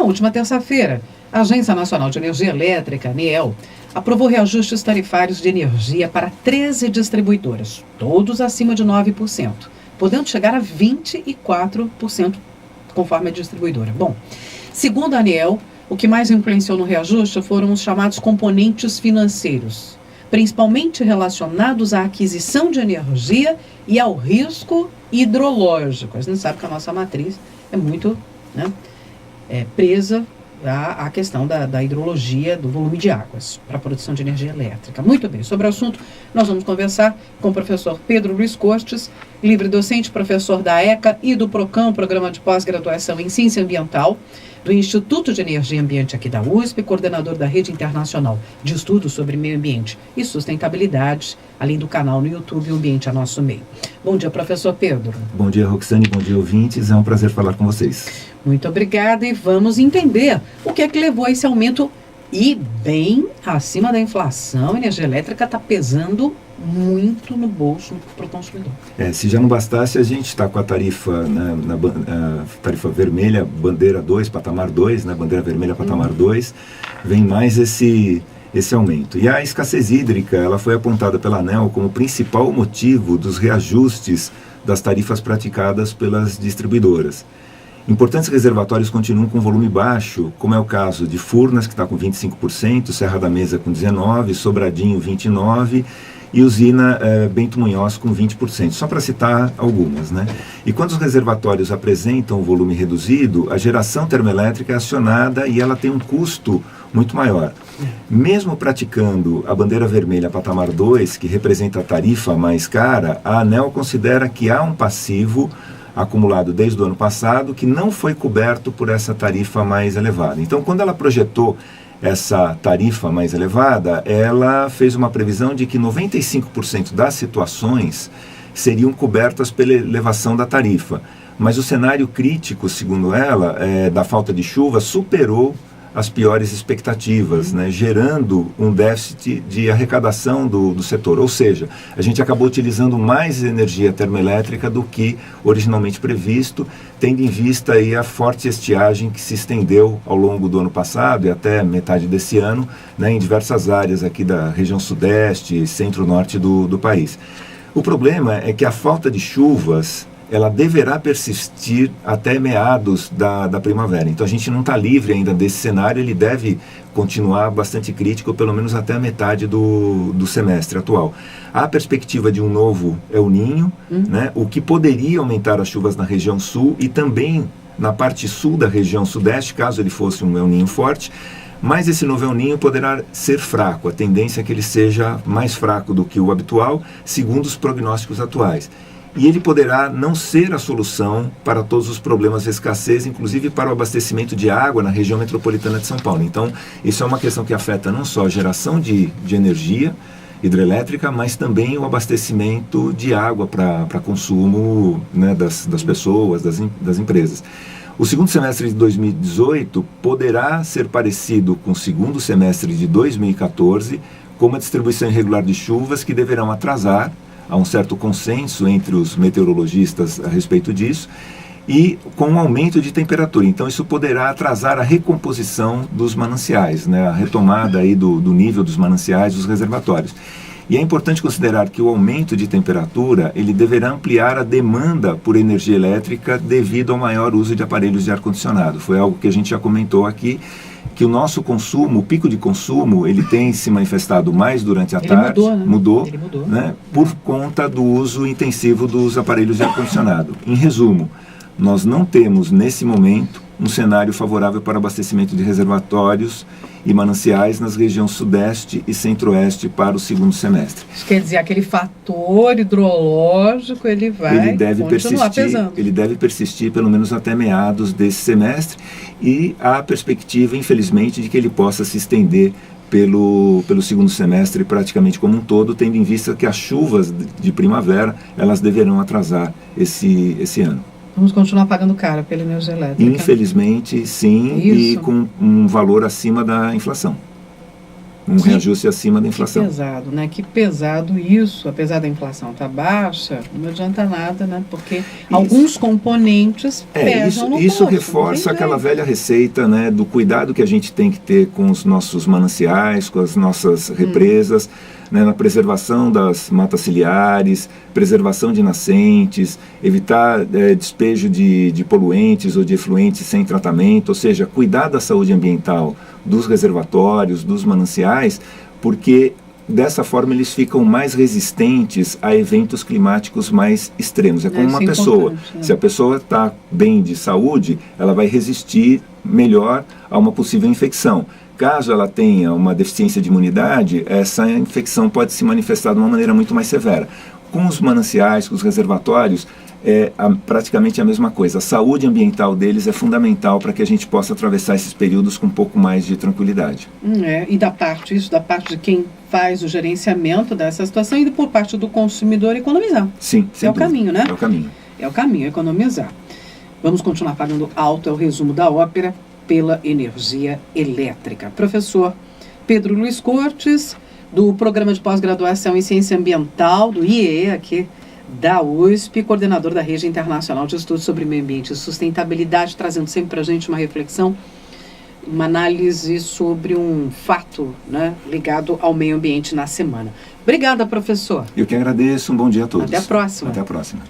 última terça-feira, a Agência Nacional de Energia Elétrica, ANEEL, aprovou reajustes tarifários de energia para 13 distribuidoras, todos acima de 9%, podendo chegar a 24% conforme a distribuidora. Bom, segundo a ANEEL, o que mais influenciou no reajuste foram os chamados componentes financeiros, principalmente relacionados à aquisição de energia e ao risco hidrológico. A gente sabe que a nossa matriz é muito presa à questão da hidrologia, do volume de águas para a produção de energia elétrica. Muito bem, sobre o assunto nós vamos conversar com o professor Pedro Luiz Cortes, livre docente, professor da ECA e do PROCAM, Programa de Pós-Graduação em Ciência Ambiental, do Instituto de Energia e Ambiente aqui da USP, coordenador da Rede Internacional de Estudos sobre Meio Ambiente e Sustentabilidade, além do canal no YouTube O Ambiente a Nosso Meio. Bom dia, professor Pedro. Bom dia, Roxane, bom dia, ouvintes. É um prazer falar com vocês. Muito obrigada, e vamos entender o que é que levou a esse aumento e bem acima da inflação. A energia elétrica está pesando muito no bolso para o consumidor. Se já não bastasse, a gente está com a tarifa, tarifa vermelha, bandeira 2, patamar 2, bandeira vermelha, patamar 2, vem mais esse aumento. E a escassez hídrica, ela foi apontada pela ANEEL como principal motivo dos reajustes das tarifas praticadas pelas distribuidoras. Importantes reservatórios continuam com volume baixo, como é o caso de Furnas, que está com 25%, Serra da Mesa com 19%, Sobradinho 29%, e usina Bento Munhoz com 20%, só para citar algumas, E quando os reservatórios apresentam volume reduzido, a geração termoelétrica é acionada e ela tem um custo muito maior. Mesmo praticando a bandeira vermelha patamar 2, que representa a tarifa mais cara, a ANEEL considera que há um passivo acumulado desde o ano passado que não foi coberto por essa tarifa mais elevada. Então, quando ela projetou essa tarifa mais elevada, ela fez uma previsão de que 95% das situações seriam cobertas pela elevação da tarifa. Mas o cenário crítico, segundo ela, da falta de chuva, superou as piores expectativas, gerando um déficit de arrecadação do setor. Ou seja, a gente acabou utilizando mais energia termoelétrica do que originalmente previsto, tendo em vista aí a forte estiagem que se estendeu ao longo do ano passado e até metade desse ano, em diversas áreas aqui da região sudeste e centro-norte do país. O problema é que a falta de chuvas ela deverá persistir até meados da primavera. Então a gente não está livre ainda desse cenário, ele deve continuar bastante crítico, pelo menos até a metade do semestre atual. Há a perspectiva de um novo El Niño, o que poderia aumentar as chuvas na região sul e também na parte sul da região sudeste, caso ele fosse um El Niño forte. Mas esse novo El Niño poderá ser fraco, a tendência é que ele seja mais fraco do que o habitual, segundo os prognósticos atuais. E ele poderá não ser a solução para todos os problemas de escassez, inclusive para o abastecimento de água na região metropolitana de São Paulo. Então, isso é uma questão que afeta não só a geração de energia hidrelétrica, mas também o abastecimento de água para consumo das pessoas, das empresas. O segundo semestre de 2018 poderá ser parecido com o segundo semestre de 2014, com uma distribuição irregular de chuvas que deverão atrasar. Há um certo consenso entre os meteorologistas a respeito disso, e com um aumento de temperatura. Então isso poderá atrasar a recomposição dos mananciais, a retomada aí do nível dos mananciais, dos reservatórios. E é importante considerar que o aumento de temperatura, ele deverá ampliar a demanda por energia elétrica devido ao maior uso de aparelhos de ar-condicionado. Foi algo que a gente já comentou aqui, que o nosso consumo, o pico de consumo, ele tem se manifestado mais durante a tarde, mudou, por conta do uso intensivo dos aparelhos de ar-condicionado. Em resumo, nós não temos nesse momento um cenário favorável para abastecimento de reservatórios e mananciais nas regiões sudeste e centro-oeste para o segundo semestre. Isso quer dizer, aquele fator hidrológico, ele deve continuar pesando. Ele deve persistir pelo menos até meados desse semestre, e há a perspectiva, infelizmente, de que ele possa se estender pelo segundo semestre praticamente como um todo, tendo em vista que as chuvas de primavera, elas deverão atrasar esse ano. Vamos continuar pagando caro pela energia elétrica. Infelizmente, sim, e com um valor acima da inflação. Um reajuste acima da inflação. Que pesado, né? Que pesado isso, apesar da inflação estar baixa, não adianta nada, né? Porque alguns componentes pesam no isso bolso, reforça aquela velha receita, né, do cuidado que a gente tem que ter com os nossos mananciais, com as nossas represas, né, na preservação das matas ciliares, preservação de nascentes, evitar despejo de poluentes ou de efluentes sem tratamento, ou seja, cuidar da saúde ambiental dos reservatórios, dos mananciais, porque dessa forma eles ficam mais resistentes a eventos climáticos mais extremos. É como uma pessoa. Se a pessoa está bem de saúde, ela vai resistir melhor a uma possível infecção. Caso ela tenha uma deficiência de imunidade, essa infecção pode se manifestar de uma maneira muito mais severa. Com os mananciais, com os reservatórios, praticamente a mesma coisa. A saúde ambiental deles é fundamental para que a gente possa atravessar esses períodos com um pouco mais de tranquilidade. E da parte de quem faz o gerenciamento dessa situação e por parte do consumidor economizar. Sim, sem dúvida. Caminho, né? É o caminho. É o caminho, economizar. Vamos continuar pagando alto, é o resumo da ópera, pela energia elétrica. Professor Pedro Luiz Cortes, do Programa de Pós-Graduação em Ciência Ambiental, do IEE, aqui da USP, coordenador da Rede Internacional de Estudos sobre Meio Ambiente e Sustentabilidade, trazendo sempre para a gente uma reflexão, uma análise sobre um fato, né, ligado ao meio ambiente na semana. Obrigada, professor. Eu que agradeço, um bom dia a todos. Até a próxima. Até a próxima.